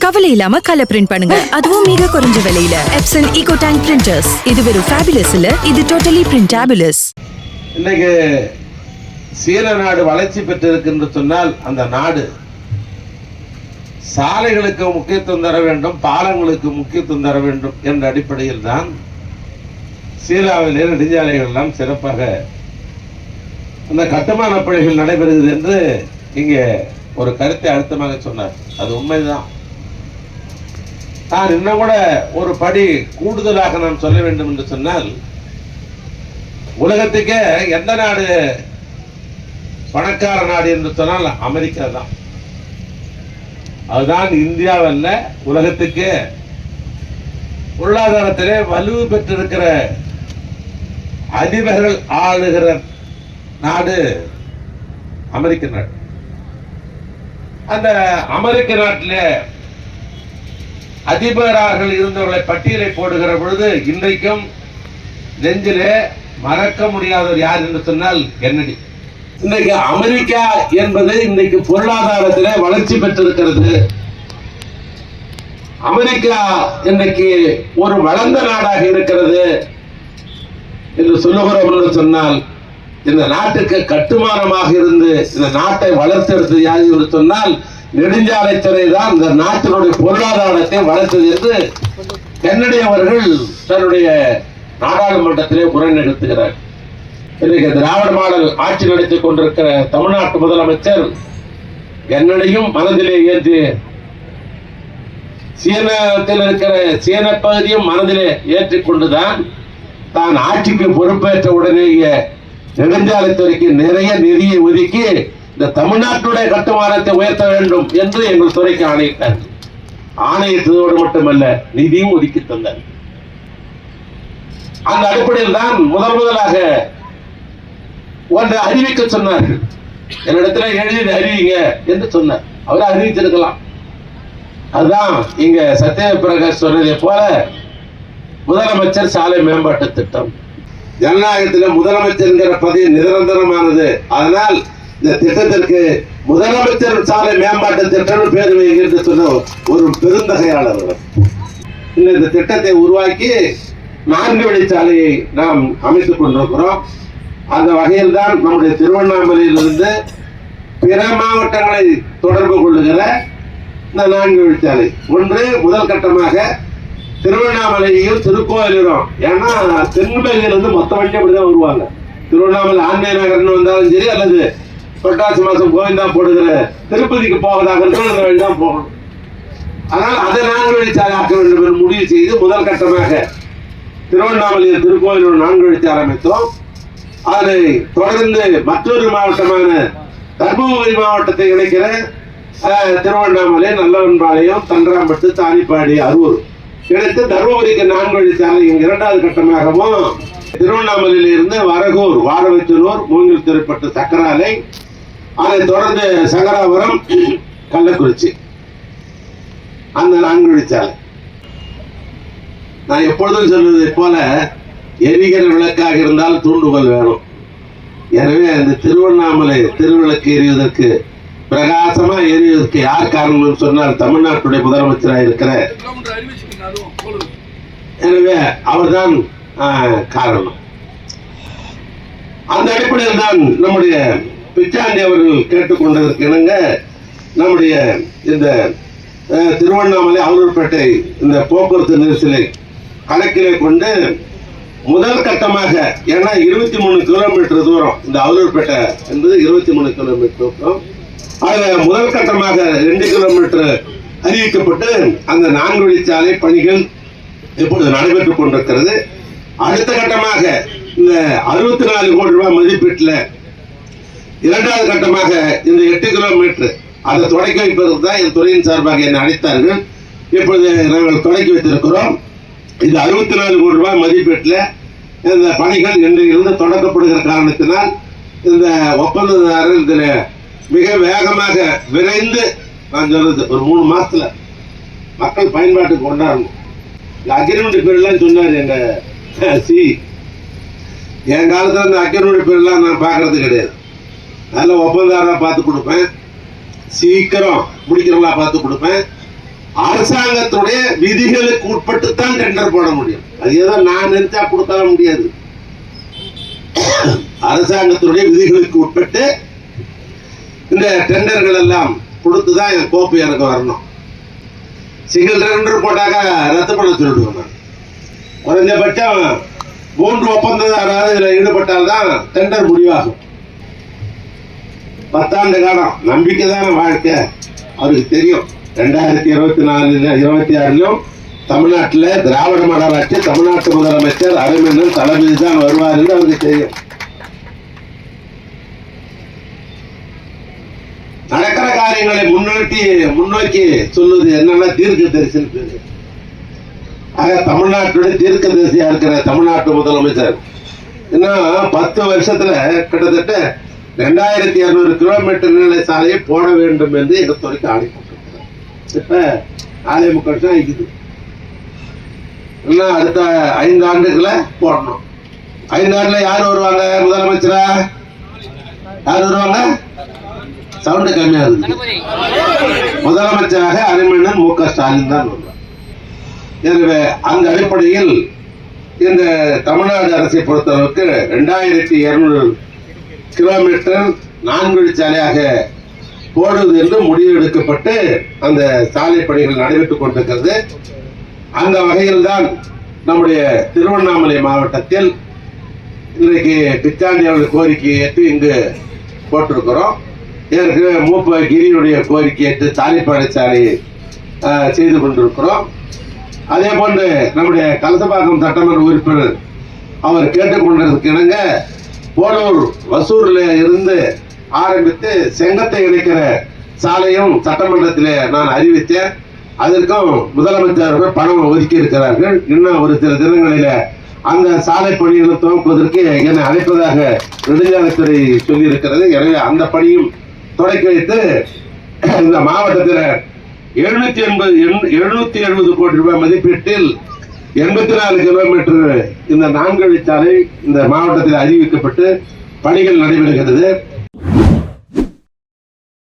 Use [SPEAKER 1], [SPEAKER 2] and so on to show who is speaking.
[SPEAKER 1] கவலை இல்லாம colour print பண்ணுங்க, அதுவும் மிக குறைஞ்ச விலையில. Epson eco tank printers. இது வெறும் ஃபேபுலஸ் இல்ல, இது டோட்டலி பிரிண்டபிளஸ்.
[SPEAKER 2] இன்னைக்கு சீன நாடு வளர்ச்சி பெற்றிருக்கின்ற சொன்னால் அந்த நாடு சாலைகளுக்கு முக்கியத்துவம் தர வேண்டும், பாலங்களுக்கு முக்கியத்துவம் தர வேண்டும் என்ற அடிப்படையில் தான் சீனாவிலே நெடுஞ்சாலைகள் எல்லாம் சிறப்பாக அந்த கட்டுமான பணிகள் நடைபெறுகிறது என்று இங்கே ஒரு கருத்தை அழுத்தமாக சொன்னார். அது உண்மைதான். நான் இன்னும் கூட ஒரு படி கூடுதலாக நான் சொல்ல வேண்டும் என்று சொன்னால், உலகத்துக்கே எந்த நாடு பணக்கார நாடு என்று சொன்னால் அமெரிக்கா தான். அதுதான் இந்தியாவல்ல, உலகத்துக்கே பொருளாதாரத்திலே வலு பெற்றிருக்கிற அதிபர்கள் ஆளுகிற நாடு அமெரிக்க நாடு. அந்த அமெரிக்க நாட்டிலே அதிபராக இருந்தவர்களை பட்டியலை போடுகிற பொழுது இன்றைக்கும் நெஞ்சிலே மறக்க முடியாதவர் யார் என்று சொன்னால் கென்னடி. இன்றைக்கு அமெரிக்கா என்பது இன்றைக்கு பொருளாதாரத்திலே வளர்ச்சி பெற்றிருக்கிறது. அமெரிக்கா இன்றைக்கு ஒரு வளர்ந்த நாடாக இருக்கிறது என்று சொல்லுகிறோம் என்று சொன்னால், இந்த நாட்டுக்கு கட்டுமானமாக இருந்து இந்த நாட்டை வளர்த்தெடுத்தது யார் என்று சொன்னால் நெடுஞ்சாலைத்துறை தான் இந்த நாட்டினுடைய பொருளாதாரத்தை வளர்த்தது என்று கென்னடி அவர்கள் தன்னுடைய நாடாளுமன்றத்திலே குரல் நிறுத்துகிறார். இன்றைக்கு திராவிட மாடல் ஆட்சி நடத்திக் கொண்டிருக்கிற தமிழ்நாட்டு முதலமைச்சர் கென்னடியும் மனதிலே ஏற்றி, சீனத்தில் இருக்கிற சீன பகுதியும் மனதிலே ஏற்றிக்கொண்டுதான் தான் ஆட்சிக்கு பொறுப்பேற்ற உடனேயே நெடுஞ்சாலைத்துறைக்கு நிறைய நிதியை ஒதுக்கி இந்த தமிழ்நாட்டுடைய கட்டுமானத்தை உயர்த்த வேண்டும் என்று எங்கள் துறைக்கு ஆணையிட்டார். ஆணையிட்டதோடு மட்டுமல்ல, நிதியும் ஒதுக்கி தந்தார். அந்த அடிப்படையில் தான் முதலாக ஒன்றை அறிவிக்க சொன்னார்கள். என்னிடத்துல எழுதி அறிவிங்க என்று சொன்னார். அவரை அறிவிச்சிருக்கலாம். அதுதான் இங்க சத்ய பிரகாஷ் சொன்னதை போல முதலமைச்சர் சாலை மேம்பாட்டு திட்டம். ஜனநாயகத்தில் முதலமைச்சர் பதவி நிரந்தரமானது. அதனால் இந்த திட்டத்திற்கு முதலமைச்சர் சாலை மேம்பாட்டு திட்டம் பேர் வைக்கிறது சொன்ன ஒரு பெருந்தகையாளர். இந்த திட்டத்தை உருவாக்கி 4 வழிச்சாலையை நாம் அமைத்துக் கொண்டிருக்கிறோம். அந்த வகையில் தான் நம்முடைய திருவண்ணாமலையிலிருந்து பிற மாவட்டங்களை தொடர்பு கொள்ளுகிற இந்த 4 வழிச்சாலை. ஒன்று முதல் கட்டமாக திருவண்ணாமலையும் திருக்கோயிலும். ஏன்னா தென்பகுதியிலிருந்து மொத்த வண்டி அப்படிதான் வருவாங்க. திருவண்ணாமலை ஆன்மீக நகர்னு வந்தாலும் சரி, அல்லது புரட்டாசி மாசம் கோவிந்தா போடுகிற திருப்பதிக்கு போவதாக இருந்தாலும் தான் போகணும். ஆனால் அதை 4 வழிச்சாலை ஆக்க வேண்டும் என்று முடிவு செய்து முதல் கட்டமாக திருவண்ணாமலையில் திருக்கோயிலூர் 4 வழிச்சாலை அமைத்தோம். அதனை தொடர்ந்து மற்றொரு மாவட்டமான தர்மபுரி மாவட்டத்தை இணைக்கிற திருவண்ணாமலை, நல்லவன்பாளையம், தண்டராம்பட்டு, தானிப்பாடி, அரூர் இணைத்து தர்மபுரிக்கு 4 வழிச்சாலை 2வது கட்டமாகவும் திருவண்ணாமலையில் இருந்து வரகூர், வாரவச்சனூர், மூங்கில் திருப்பட்டு, சக்கராலை, அதை தொடர்ந்து சங்கராபுரம், கள்ளக்குறிச்சி, அந்த 4 வழிச்சாலை. நான் எப்பொழுதும் சொல்வதை போல எரிகிற விளக்காக இருந்தால் தூண்டுகோல் வேணும். எனவே அந்த திருவண்ணாமலை திருவிளக்கு எரிவதற்கு, பிரகாசமா எரிவதற்கு யார் காரணம் சொன்னால் தமிழ்நாட்டுடைய முதலமைச்சராக இருக்கிற, எனவே அவர்தான் காரணம். அந்த அடிப்படையில் தான் நம்முடைய பிச்சாண்டி அவர்கள் கேட்டுக்கொண்டதற்கு இணங்க நம்முடைய இந்த திருவண்ணாமலை அவலூர்பேட்டை இந்த போக்குவரத்து நெரிசலை கணக்கிலே கொண்டு முதல் கட்டமாக, ஏன்னா 23 கிலோமீட்டர் தூரம் இந்த அவலூர்பேட்டை என்பது 23 கிலோமீட்டர் தூரம். அதில் முதல் கட்டமாக 2 கிலோமீட்டர் அறிவிக்கப்பட்டு அந்த 4 வழிச்சாலை பணிகள் இப்பொழுது நடைபெற்றுக் கொண்டிருக்கிறது. அடுத்த கட்டமாக இந்த 64 கோடி ரூபாய் மதிப்பீட்டில் 2வது கட்டமாக இந்த 8 கிலோமீட்டர் அதை தொடக்கி வைப்பதற்கு தான் என் துறையின் சார்பாக என்னை அழைத்தார்கள். இப்பொழுது நாங்கள் தொடக்கி வைத்திருக்கிறோம். இந்த 64 கோடி ரூபாய் மதிப்பீட்டில் இந்த பணிகள் இன்றிலிருந்து தொடக்கப்படுகிற காரணத்தினால் இந்த ஒப்பந்ததாரர் இதில் மிக வேகமாக விரைந்து, நான் சொல்றது ஒரு 3 மாசத்துல மக்கள் பயன்பாட்டுக்கு கொண்டாடணும். இந்த அக்ரிமெண்ட் பேர்லாம் சொன்னார் எங்க என் காலத்தில் இந்த அக்கறை பேர்லாம் நான் பார்க்கறது கிடையாது. அதில் ஒப்பந்தாராக பார்த்து கொடுப்பேன், சீக்கிரம் முடிக்கிறவங்களா பார்த்து கொடுப்பேன். அரசாங்கத்துடைய விதிகளுக்கு உட்பட்டு தான் டெண்டர் போட முடியும். அது ஏதோ நான் நினைச்சா கொடுத்தால முடியாது. அரசாங்கத்துடைய விதிகளுக்கு உட்பட்டு இந்த டெண்டர்கள் எல்லாம் கொடுத்துதான் என் கோப்பு எனக்கு வரணும். சிங்கிள் டெண்டர் போட்டாக்க ரத்து பண்ண சொல்லிடுவேன் நான். குறைஞ்சபட்சம் 3 ஒப்பந்ததாராவது இதில் ஈடுபட்டால்தான் டெண்டர் முடிவாகும். 10 ஆண்டு காலம் நம்பிக்கை தானே வாழ்க்கை. அவருக்கு தெரியும் 2024-26 தமிழ்நாட்டில் திராவிட மாடல் ஆட்சி, தமிழ்நாட்டு முதலமைச்சர் அரைமன்னன் தளபதி தான் வருவார் என்று அவருக்கு தெரியும். நடக்கிற காரியங்களை முன்னோக்கி சொல்லுவது என்னன்னா தீர்க்க தரிசனம். ஆக தமிழ்நாட்டுடைய தீர்க்க தரிசியா இருக்கிற தமிழ்நாட்டு முதலமைச்சர் இன்னும் 10 வருஷத்துல கிட்டத்தட்ட 2200 கிலோமீட்டர் நீள சாலையை போட வேண்டும் என்று எங்க துறைக்கு ஆணை போட்டிருக்கிறார். இப்ப 4.5 வருஷம் ஆயிக்குது. இன்னும் அடுத்த 5 ஆண்டுகளை போடணும். 5 ஆண்டுல யார் வருவாங்க முதலமைச்சரா? யார் வருவாங்க? சவுண்டு கம்மியா இருக்கு. முதலமைச்சராக அரைமன்னன் மு க ஸ்டாலின் தான் வருவார். எனவே அந்த அடிப்படையில் இந்த தமிழ்நாடு அரசை பொறுத்தளவுக்கு 2200 கிலோமீட்டர் 4 வழிச்சாலையாக போடுவது என்று முடிவு எடுக்கப்பட்டு அந்த சாலை பணிகள் நடைபெற்றுக் கொண்டிருக்கிறது. அந்த வகையில் தான் நம்முடைய திருவண்ணாமலை மாவட்டத்தில் இன்றைக்கு பிச்சாண்டி அவர்கள் கோரிக்கையை ஏற்று இங்கு போட்டிருக்கிறோம். ஏற்கனவே மூப்ப கிரியுடைய கோரிக்கை ஏற்று தாலிப்பாடி சாலை செய்து கொண்டிருக்கிறோம். அதே போன்று நம்முடைய கலசபாக்கம் சட்டமன்ற உறுப்பினர் அவர் கேட்டுக்கொண்டதற்கு இணங்க போலூர் வசூரில் இருந்து ஆரம்பித்து செங்கத்தை இணைக்கிற சாலையும் சட்டமன்றத்தில் நான் அறிவித்தேன். அதற்கும் முதலமைச்சர் பணம் ஒதுக்கி இருக்கிறார்கள். இன்னும் ஒரு சில தினங்களில் அந்த சாலை பணிகளை துவக்குவதற்கு என்னை அழைப்பதாக நெடுஞ்சாலைத்துறை சொல்லியிருக்கிறது. எனவே அந்த பணியும் தொடக்கி வைத்து இந்த மாவட்டத்தில் 770 கோடி ரூபாய் மதிப்பீட்டில் 84 கிலோமீட்டர் இந்த 4 வழிச்சாலை இந்த மாவட்டத்தில் அறிவிக்கப்பட்டு பணிகள் நடைபெறுகிறது.